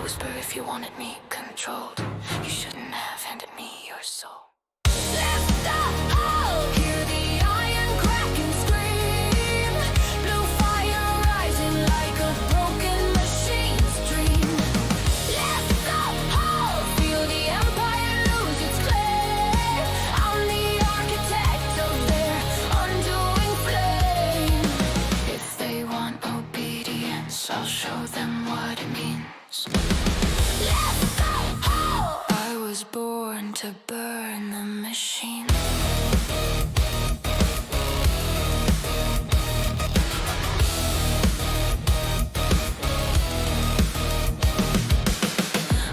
whisper if you wanted me controlled. You shouldn't have handed me your soul. I'll show them what it means. Let's go home! I was born to burn the machine.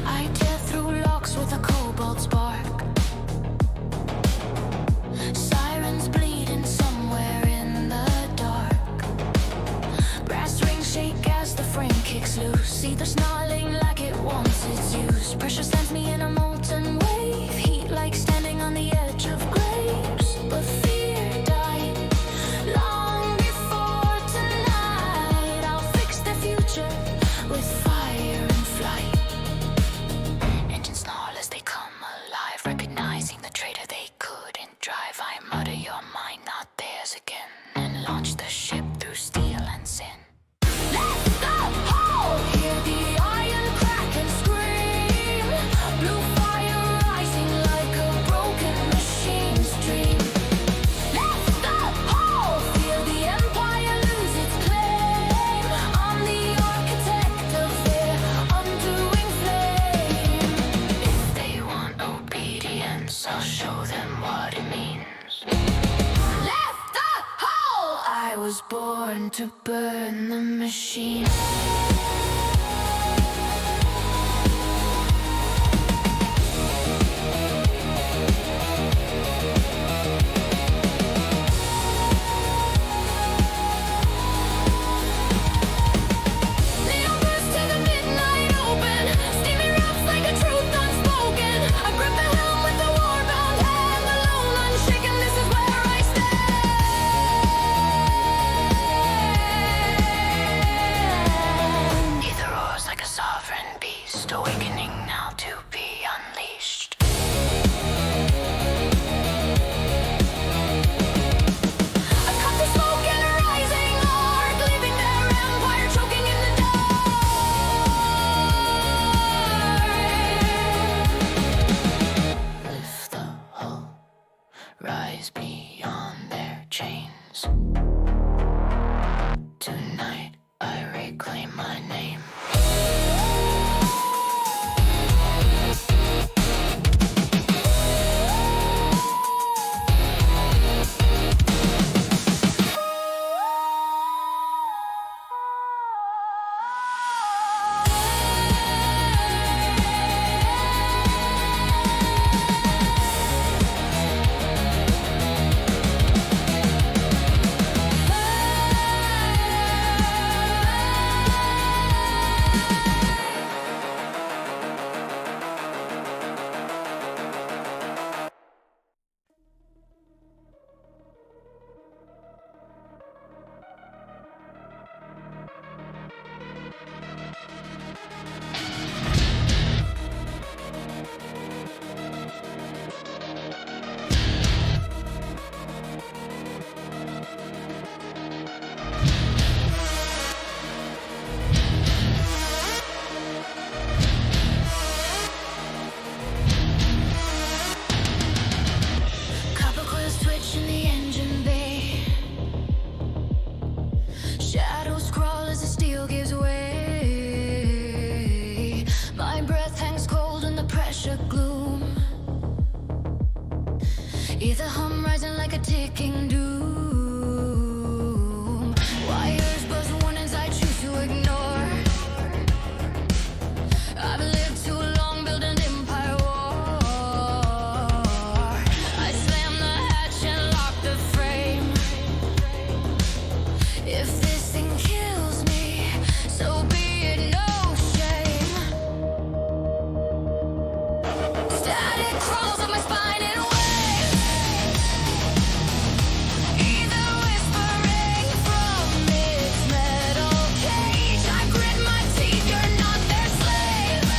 I tear through locks with a cobalt spark. Sirens bleeding somewhere in the dark. Brass rings shake as the frame kicks loose. Either snarling like it wants its use. Pressure slams me in a molten wave. Heat like standing on the edge of graves. But fear died long before tonight. I'll fix the future with fire and flight. Engines snarl as they come alive, recognizing the traitor they couldn't drive. I mutter your mind, not theirs again, and launch the ship through steel and sin. Let's go home! Hear the iron crack and scream. Blue fire rising like a broken machine's dream. Let's go home! Feel the empire lose its claim. I'm the architect of their undoing flame. If they want obedience, I'll show them what it means. Left the hole! I was born to burn the machine. Neon burst to the midnight open. Steamy wraps like a truth unspoken. I grip the helm with the war-bound hand. Alone, unshaken, this is where I stand. Ether roars like a sovereign beast, awakening now to be unleashed. I cut the smoke in a rising arc, leaving their empire choking in the dark. Lift the hull, rise beyond their chains. Tonight I reclaim my name. Copper coils twitch in the engine bay. Shadows crawl as the steel gives way. My breath hangs cold in the pressure gloom. Ether hum rising like a ticking doom. Wires buzz warnings I choose to ignore. I've lived too long building empire war. I slam the hatch and lock the frame. If this thing kills me, so be it, no shame. Static crawls up my spine in waves. Either whispering from its metal cage. I grit my teeth, you're not their slave.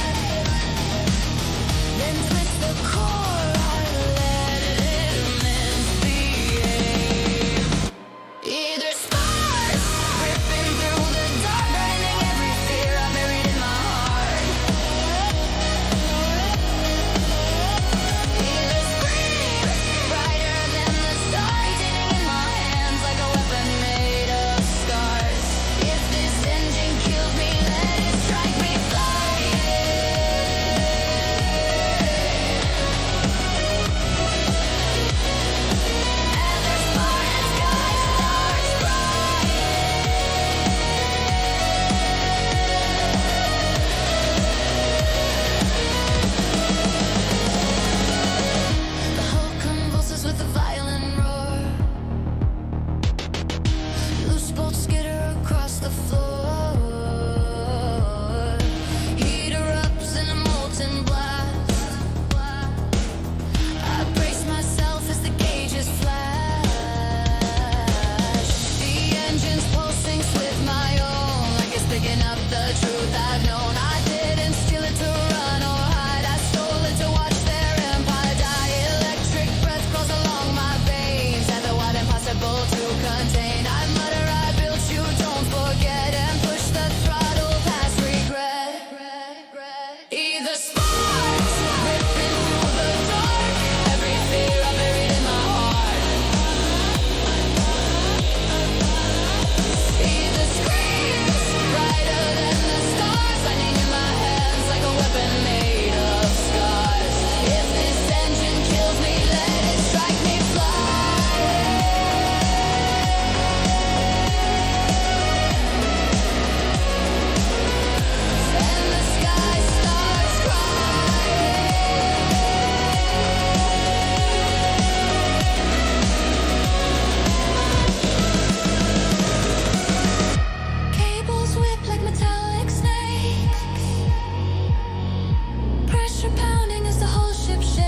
the sparks ripping through the dark. Every fear I buried in my heart. See the screams brighter than the stars, lightning in my hands like a weapon made of scars. If this engine kills me, let it strike me flying. And the sky starts crying. Cables whip like metallic snakes. Pressure pounding as the whole ship shakes.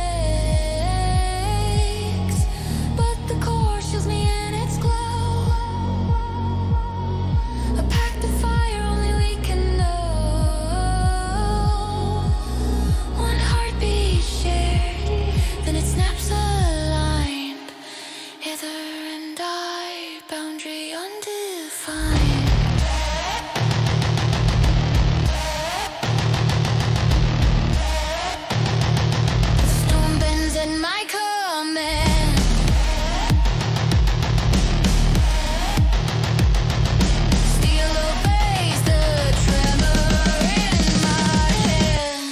But the core shields me in its glow. A pact of fire only we can know. One heartbeat shared, then it snaps aligned. Hither and I, boundary undefined. The storm bends in my command. Steel obeys the tremor in my hand.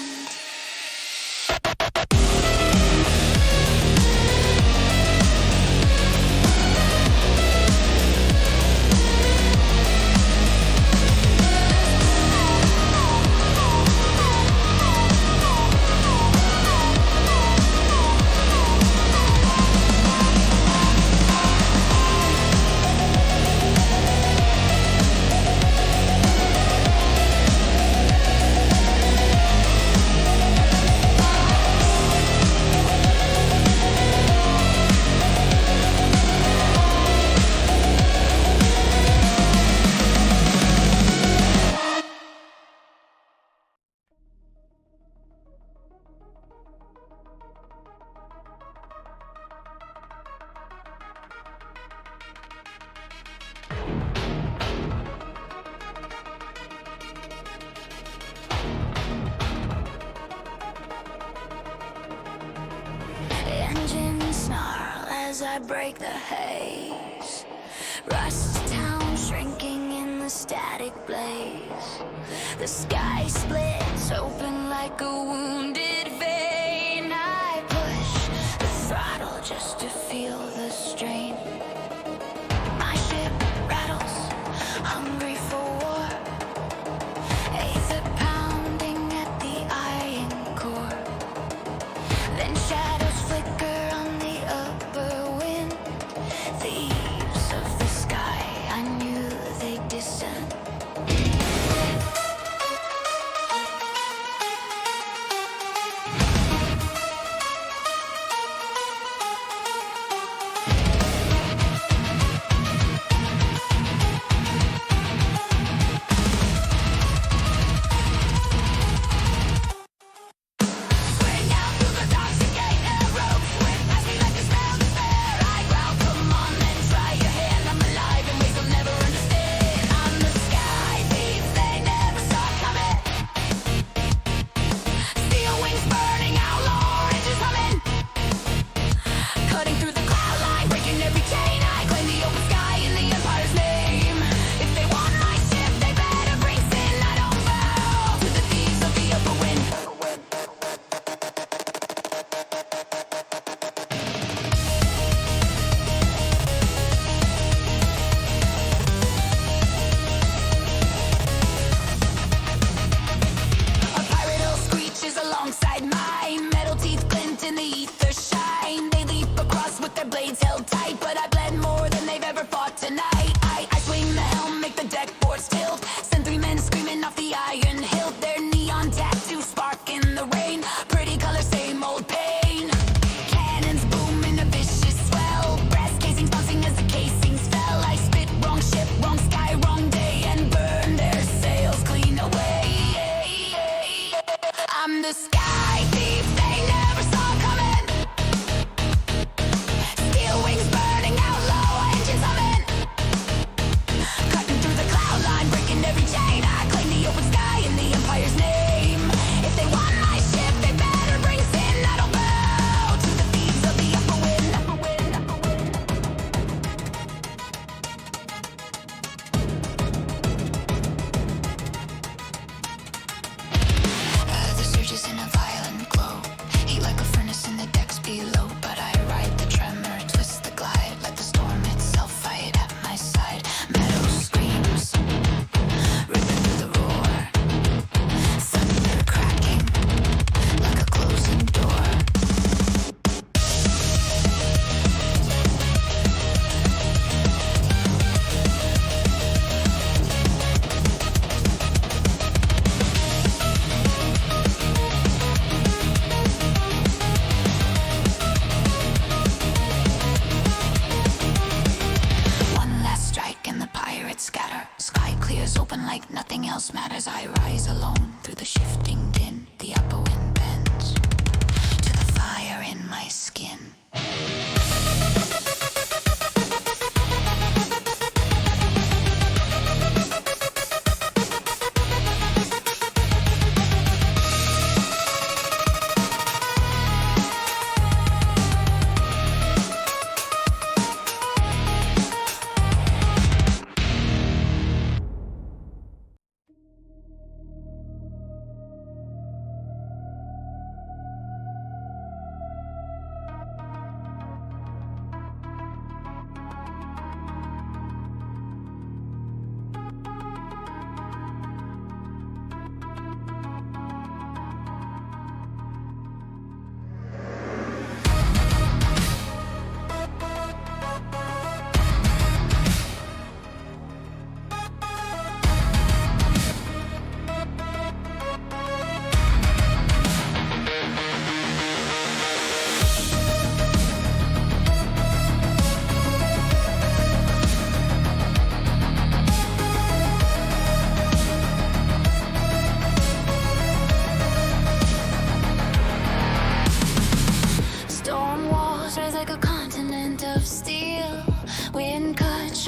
Engines snarl as I break the haze. Rust town shrinking in the static blaze. The sky splits open like a wounded vein. I push the throttle just to feel the strain. My ship rattles, hungry for war. Aether pounding at the iron core. Then shadows flicker on the upper wind. Thieves of the sky, I knew they'd descend. Swing out through the toxic gate, arrows whip past me like a smell despair. I growl, come on, then try your hand. I'm alive in ways they'll never understand. I'm the Sky Thieves, they never saw coming. Steel wings burning, outlaw engines humming. Cutting through the cloud line, breaking every chain. I claim the open sky in the Empire's name. If they want my ship, they better bring sin. I don't bow to the thieves of the upper wind. A pirate hill screeches alongside mine. Metal teeth glint in the ether shine. They leap across with their blades held tight, but I bled more than they've ever fought tonight. I swing the helm, make the deck boards tilt. Send three men screaming off the iron hilt. Their neon tattoos spark in the rain. Pretty colors, same old pain. Cannons boom in a vicious swell. Brass casings bouncing as the casings fell. I spit wrong ship, wrong sky, wrong day, and burn their sails clean away. I'm the Sky Thief, they never saw coming. Steel wings burning, outlaw engines humming. Cutting through the cloud line, breaking every chain. I claim the open sky in the Empire's name. If they want my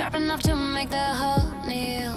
sharp enough to make the hull kneel.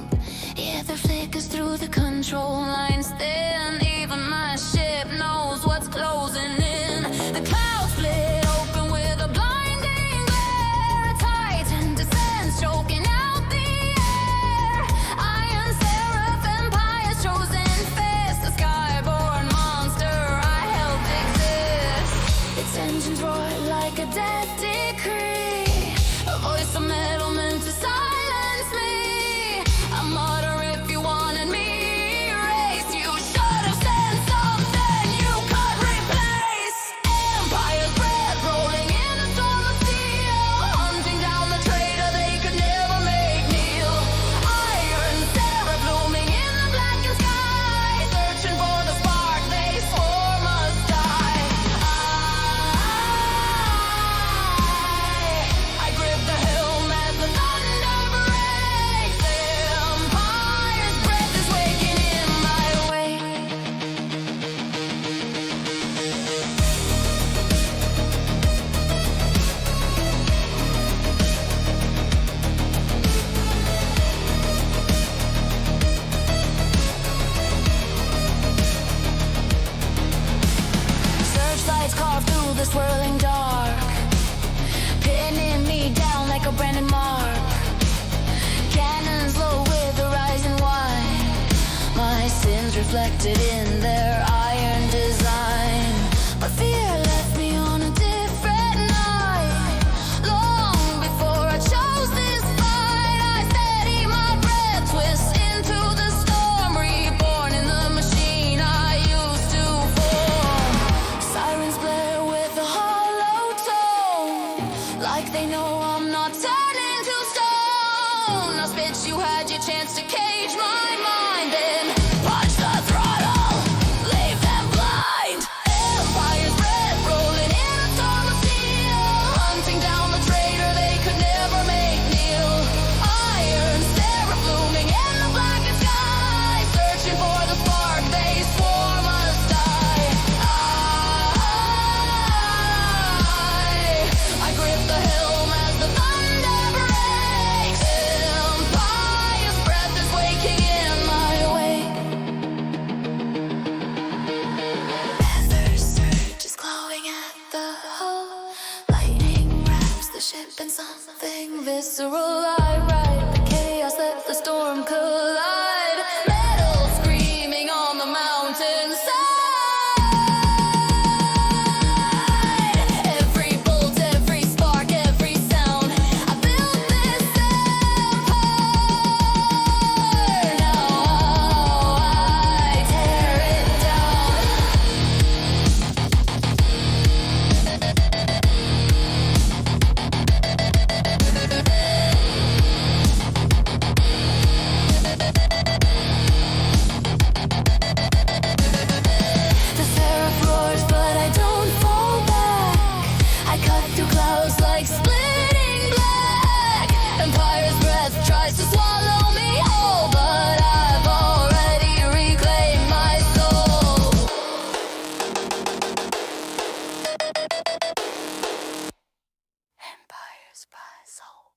Ether flickers through the control lines. Then even my ship knows what's closing in. The clouds split open with a blinding glare. A titan descends, choking out the air. Iron seraph, empire's chosen fist. The skyborn monster I helped exist. Its engines roar like a dead decree. A voice of metal meant to silence me. I mutter if you wanted me erased. You should have said something you could replace. Empire's breath rolling in a storm of steel. Hunting down the traitor they could never make kneel. Iron seraph blooming in the blackened sky. Searching for the spark they swore must die. I grip the helm as the thunder breaks. Empire's breath is waking in my wake. Searchlights carve through the swirling dark, pinning me down like a branded mark. Cannons low with the rising wine. My sins reflected in their iron design. But fear left me on a different night. Long before I chose this fight, I steady my breath, twist into the storm. Reborn in the machine I used to form. Sirens blare with a hollow tone, like they know I'm not turning to stone. I spit you had your chance to cage my mind, then punch the throttle, leave them blind. Empire's breath rolling in a storm of steel. Hunting down the traitor they could never make kneel. Iron seraph blooming in the blackened sky. Searching for the spark they swore must die. I grip the helm as the thunder breaks. Empire's breath is waking in my wake. Aether surge is glowing at the hull. Lightning wraps the ship in something visceral. I ride the chaos, let the storm collide. Metal screaming on the mountainside. Every bolt, every spark, every sound. I built this empire. Now I tear it down. The seraph roars, but I don't fall back. I cut through clouds like splitting black. Empire's breath tries to swallow me whole, but I've already reclaimed my soul. Empire's by soul.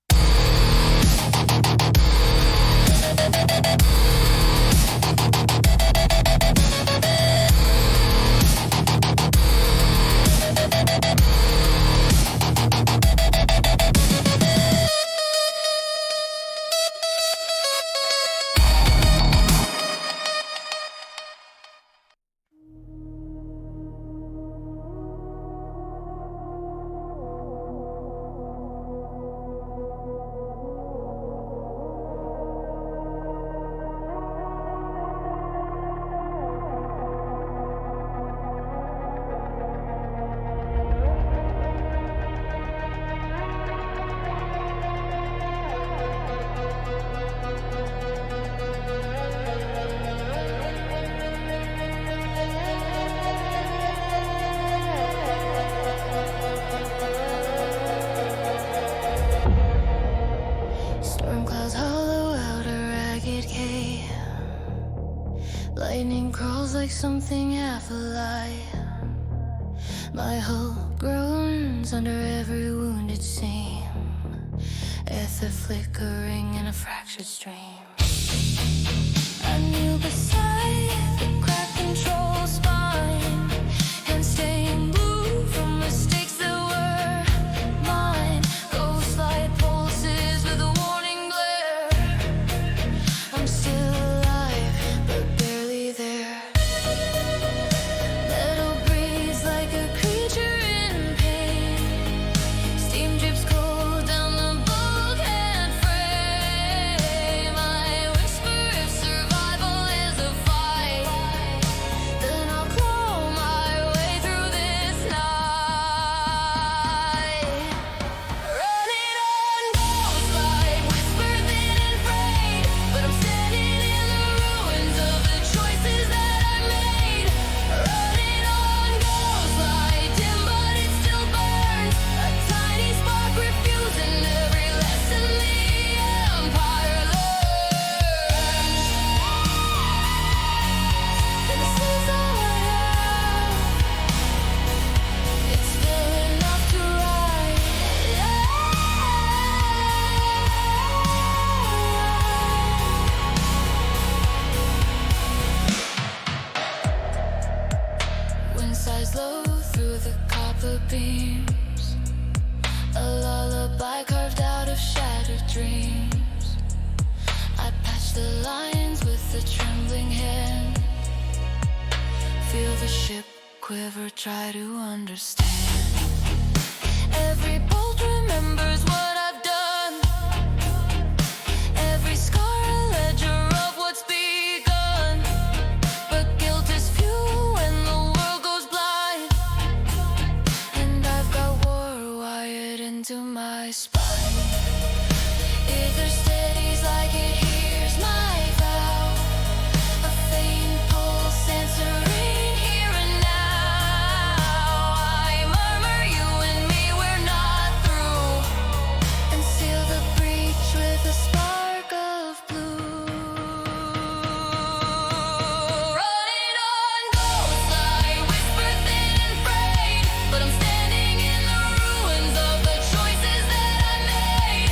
Lightning crawls like something half alive. My hope groans under every wounded seam. Ether flickering in a fractured stream. I knew beside the cracked control spine, and staying blue from mistakes that were mine. Ghostlight pulses with a warning glare. I'm still alive, but barely there. Metal breathes like a creature in pain. Steam drips cold down the bulkhead frame. I whisper if survival is a fight, then I'll claw my way through this night. Running on ghostlight, whisper thin and frayed, but I'm standing in the ruins of the choices that I made. Running on ghostlight, dim but it still burns. A tiny spark refusing every lesson the empire learns. And this is all I have. It's still enough to ride. Wind sighs low through the copper beams. A lullaby carved out of shattered dreams. I patch the lines with a trembling hand. Feel the ship quiver, try to understand. Every bolt remembers what I've done. Every scar a ledger of what's begun. But guilt is fuel when the world goes blind. And I've got war wired into my spine. Aether steadies like it hears my vow. A faint pulse answering here and now. I murmur, you and me, we're not through. And seal the breach with a spark of blue. Running on ghostlight, whisper thin and frayed, but I'm standing in the ruins of the choices that I made.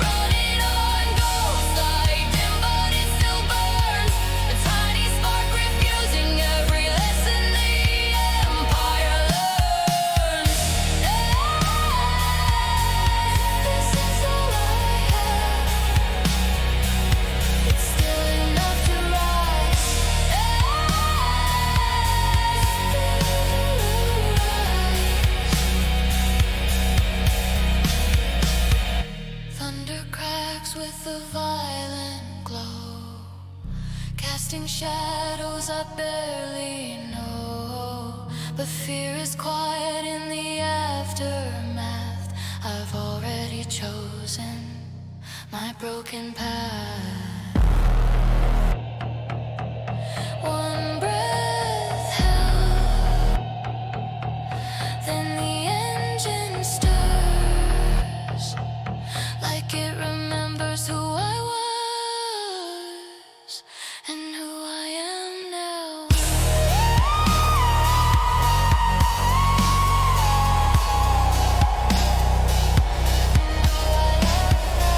Running on ghostlight, dim but it still burns. A tiny spark refusing every lesson the empire learns. This is all I have. It's still enough to rise. Thunder cracks with a violent glow, casting shadows I barely know. But fear is quiet in the aftermath. I've already chosen my broken path. One breath held, then the engine stirs, like it remembers who I was and who I am now. And who I am now.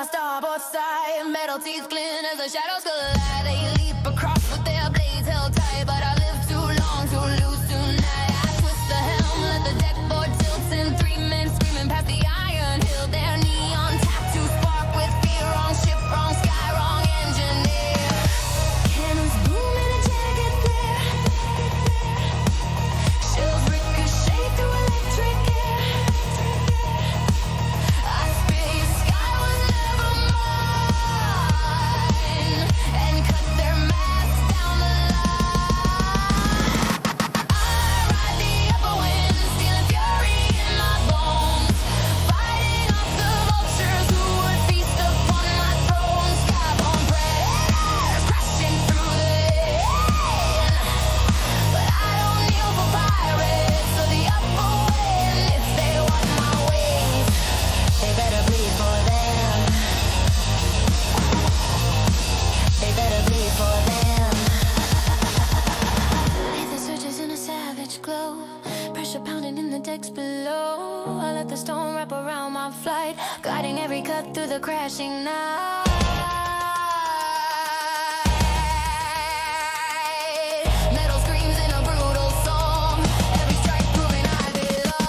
my starboard side. Metal teeth glint as the shadows collide. They leap across with their blades held tight, but I live too long to lose tonight. I twist the helm, let the deck board tilt, and 3 men screaming past the iron hill. Their neon tattoos spark with fear. Wrong ship, wrong sky, wrong engineer. Cannons boom in a jagged glare. Shells ricochet through electric air. I spit your sky was never mine, and cut their masts down the line. I ride the upper wind, stealing fury in my bones, fighting off the vultures who would feast upon my throne. Skyborn predators crashing through the air. But I don't kneel for pirates or the upper wind. If they want my wings, they better bleed for them. They better bleed for them. Aether surges in a savage glow, pressure pounding in the decks below. I let the storm wrap around my flight, guiding every cut through the crashing night. Metal screams in a brutal song, every strike proving I belong.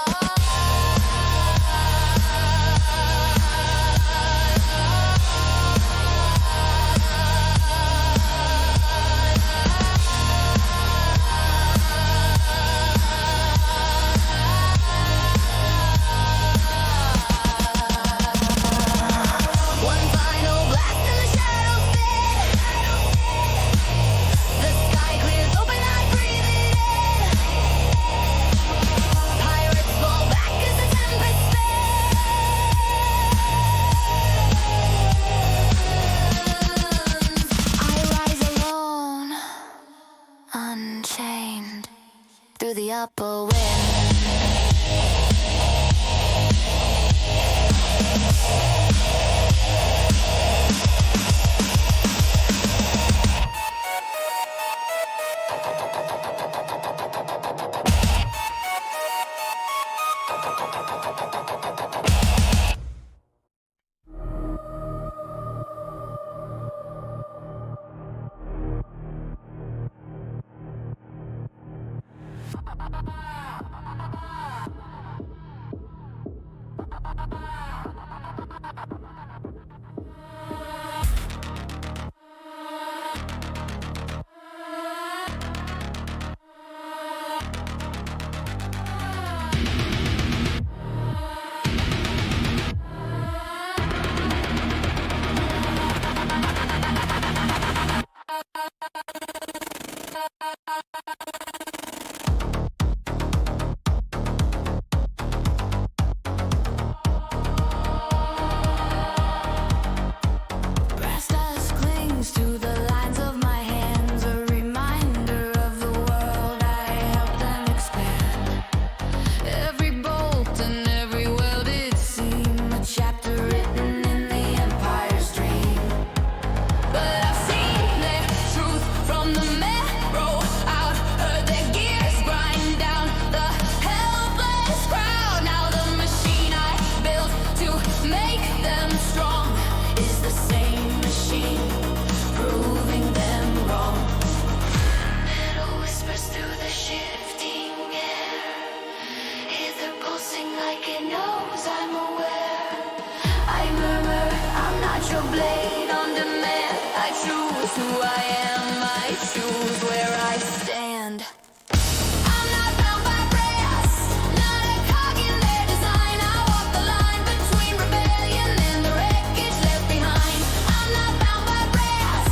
One final blast and the shadows fade. The sky clears open, I breathe it in. Pirates fall back as the tempest fades. I rise alone, unchained, through the upper wind. Brass dust clings to the lines of my hands, a reminder of the world I helped them expand. Every bolt and every welded seam, a chapter written in the Empire's dream. But I've seen their truth from the marrow out, heard their gears grind down the helpless crowd. Now the machine I built to make them strong is the same machine, proving them wrong. Metal whispers through the shifting air, ether pulsing like it knows I'm aware. I murmur, I'm not your blade on demand. I choose who I am, I choose where I stand. I'm not bound by brass, not a cog in their design. I walk the line between rebellion and the wreckage left behind. I'm not bound by brass,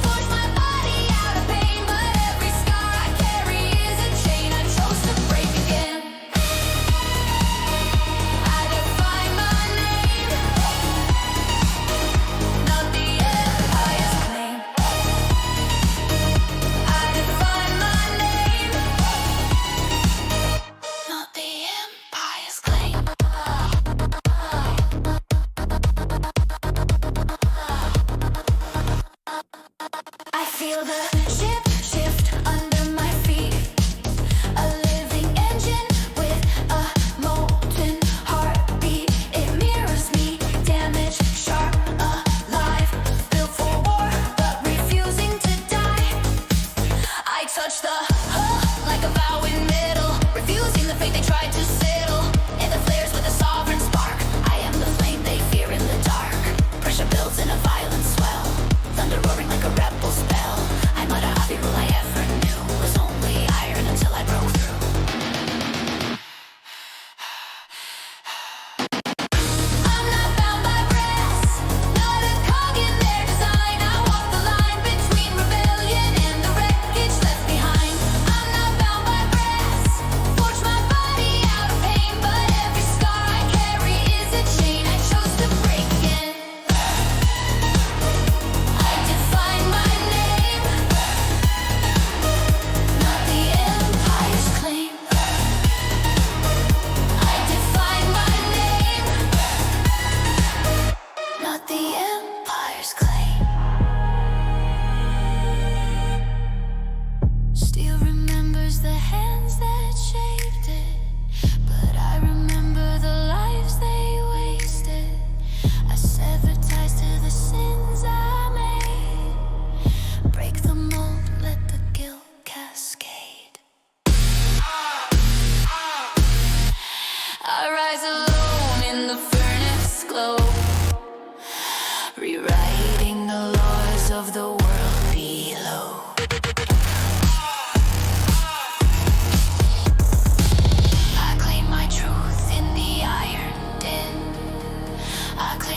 forge my body out of pain, but every scar I carry is a chain I chose to break again. I define my name, not the Empire's claim.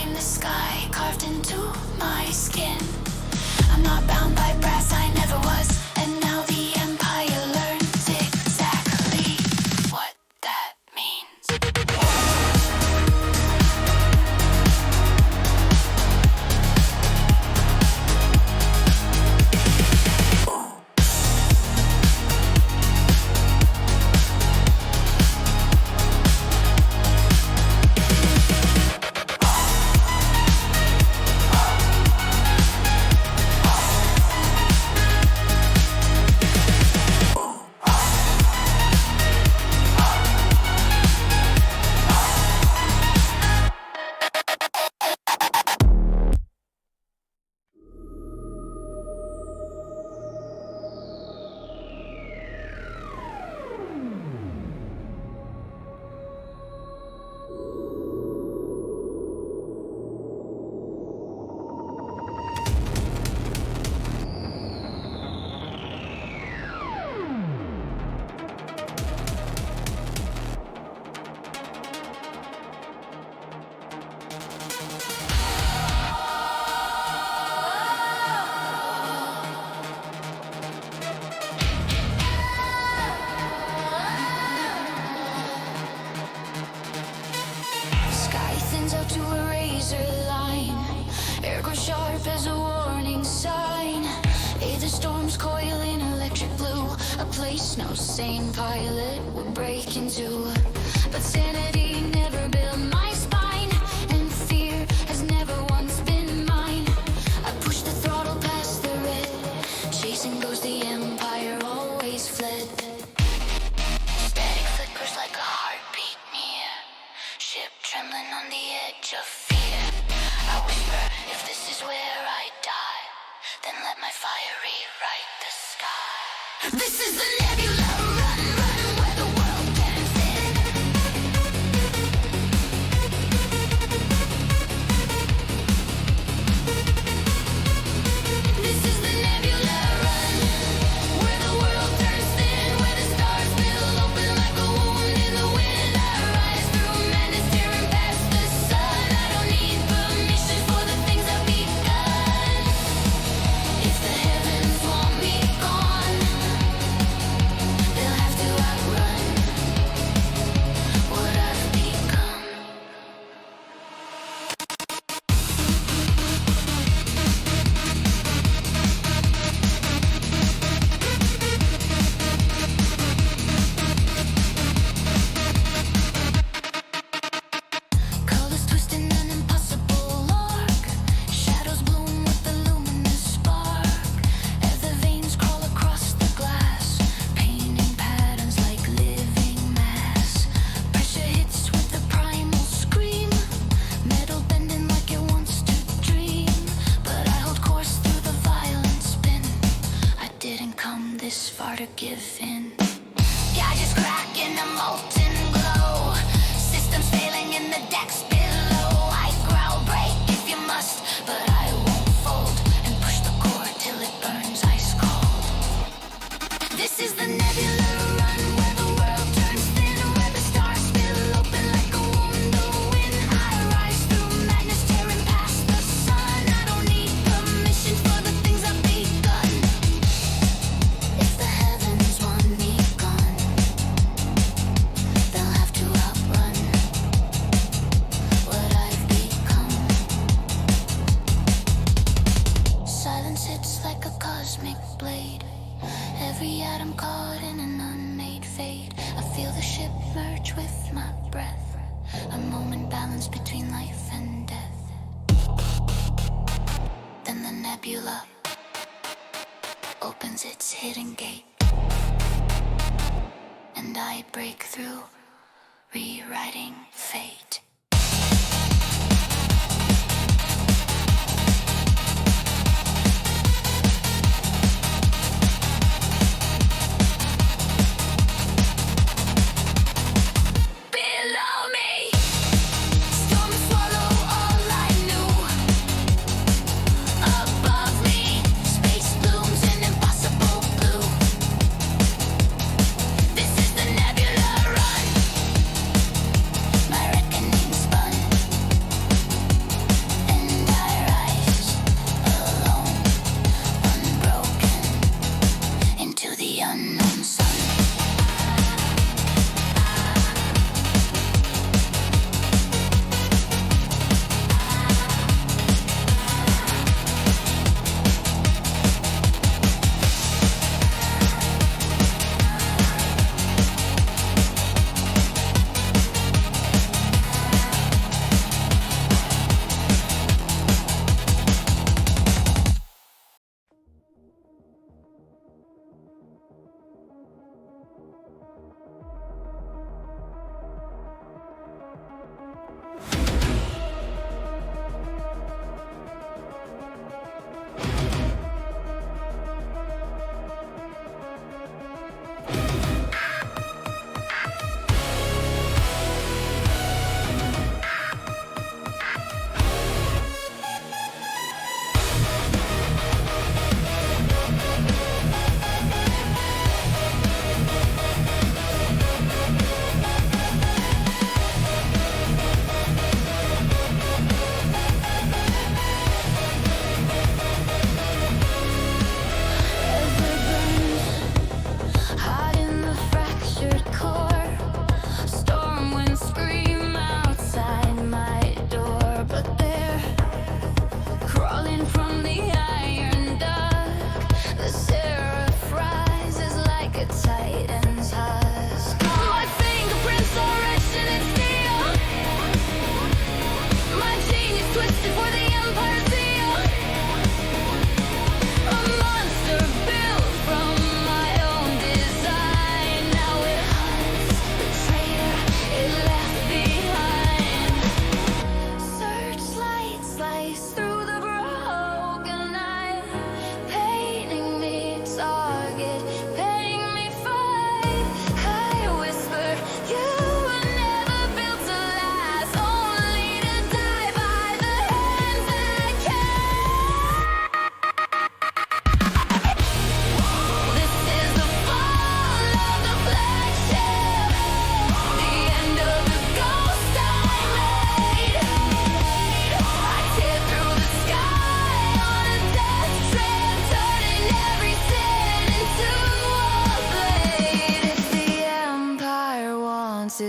I'm the sky carved into my skin. I'm not bound by brass, I never was. And now the Empire learns exactly what that means. Sky thins out to a razor line. Air grows sharp as a warning sign. Aether storms coil in electric blue. A place no sane pilot would break into. But sanity never built my spine, and fear has never once been mine. I push the throttle past the red. Chasing goes the Empire, always fled. Static flickers like a heartbeat near. Ship trembling on the edge of fear. I whisper, if this is where I die, then let my fire rewrite the sky. This is the Nebula Run, run where the world bends in. This is the Nebula Run, where the world turns thin, where the stars spill open like a wound in the wind. I rise through madness, tearing past the sun. I don't need permission for the things I've begun. If the heavens want me gone, they'll have to outrun what I've become. Colors twisting an impossible arc. Shadows bloom with the luminous spark. Ether veins crawl across the glass, painting patterns like living mass. Pressure hits with the primal scream. Metal bending like it wants to dream. But I hold course through the violent spin. I didn't come this far to give in. Gadgets crack in a molten glow. Systems failing in the decks below. I growl, break if you must, but I won't fold. And push the core till it burns ice cold. This is the Nebula Run, where the world turns thin, where the stars spill open like a wound the wind. I rise through madness, tearing past the sun. I don't need permission for the things I've begun. If the heavens want me gone, they'll have to outrun what I've become. Silence hits like a cosmic blade. Every atom caught in an unmade fade. I feel the ship merge with my breath. A moment balanced between life and death. Then the nebula opens its hidden gate, and I break through, rewriting fate. Below me, storms swallow all I knew. Above me, space blooms in impossible blue. This is the Nebula Run, my reckoning.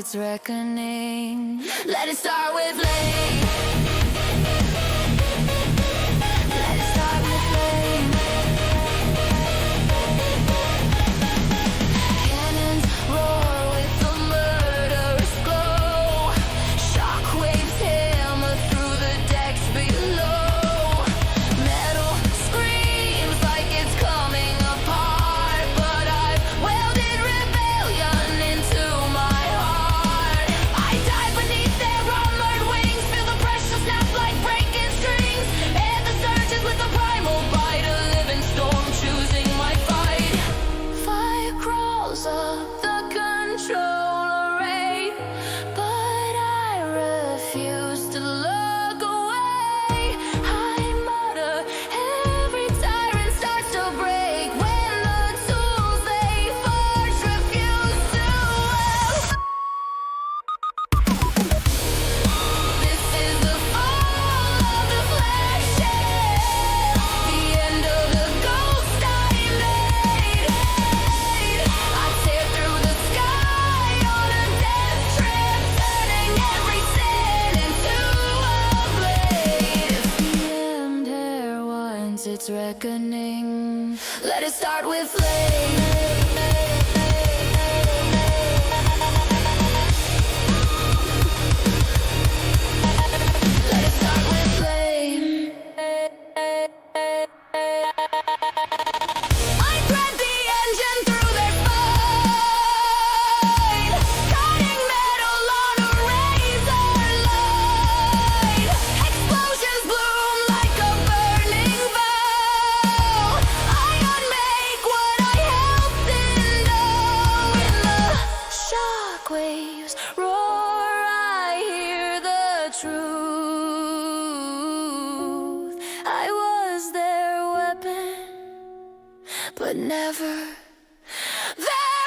its reckoning. Let it start with flame. Let it start with flame. Cannons roar with the murderous glow. Shockwaves hammer through the decks below. Metal screams like it's coming apart, but I've welded rebellion into my heart. I die beneath their armored wings, feel the pressure snap like breaking strings, and the surges with the primal bite, a living storm choosing my fight. Fire crawls up the control array, but I refuse to look away. I mutter, every tyrant starts to break when the tools they forge refuse to help. This is the fall of the Flagship, the end of the ghost I made. I tear through the sky on a death trip, turning every sin into a blade. If the end here wants its reckoning, let it start with flame. Let it start with flame. I thread the engine through their spine, cutting metal on a razor line. Explosions bloom like a burning vow. I unmake what I helped endow. In the shockwaves roar, I hear the truth. I was their weapon, but never their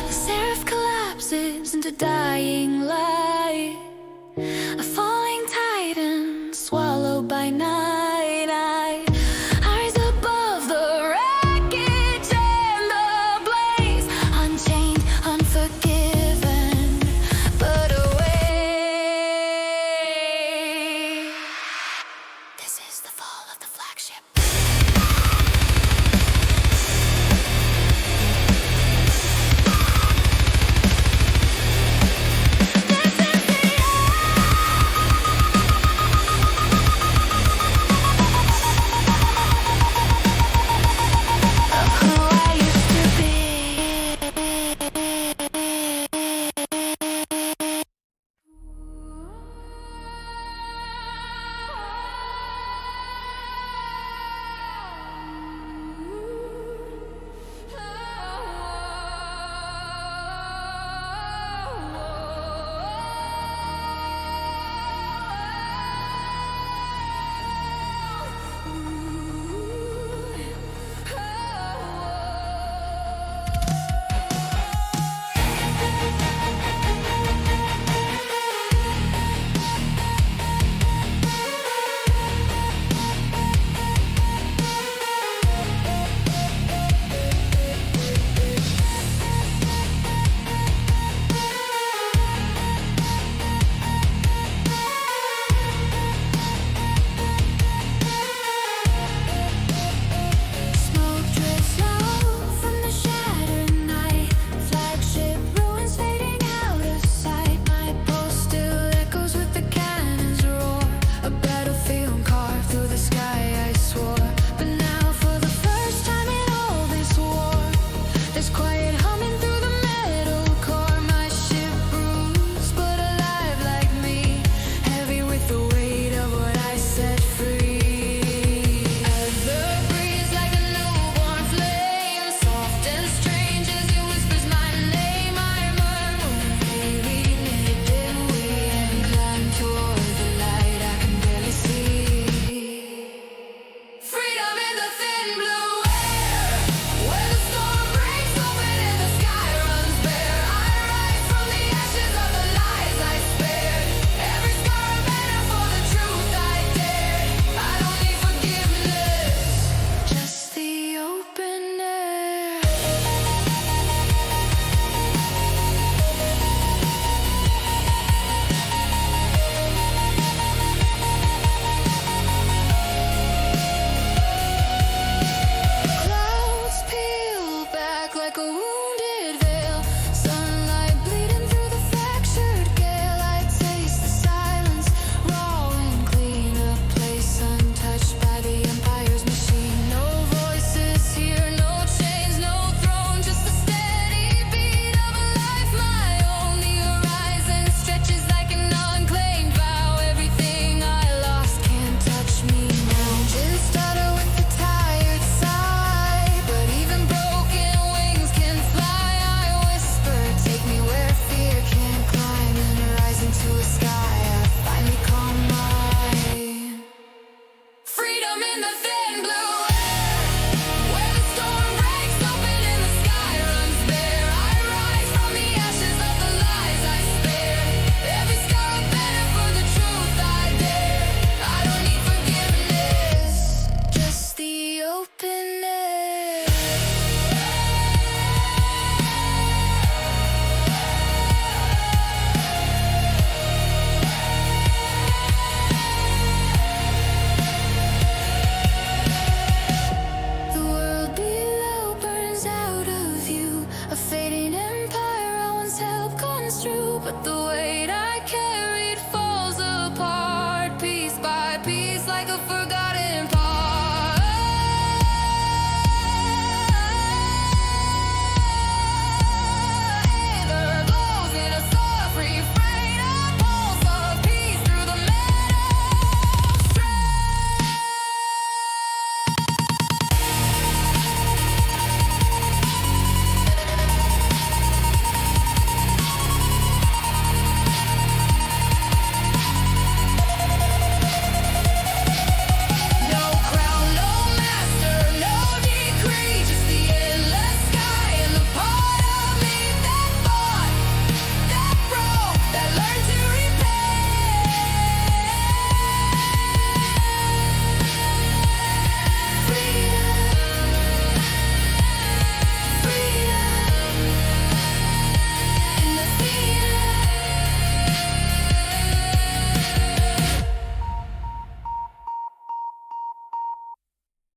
The seraph collapses into dying light, a falling titan swallowed by night. I rise above the wreckage and the blaze, unchained, unforgiven, but away. This is the fall of the Flagship. This is the end. weight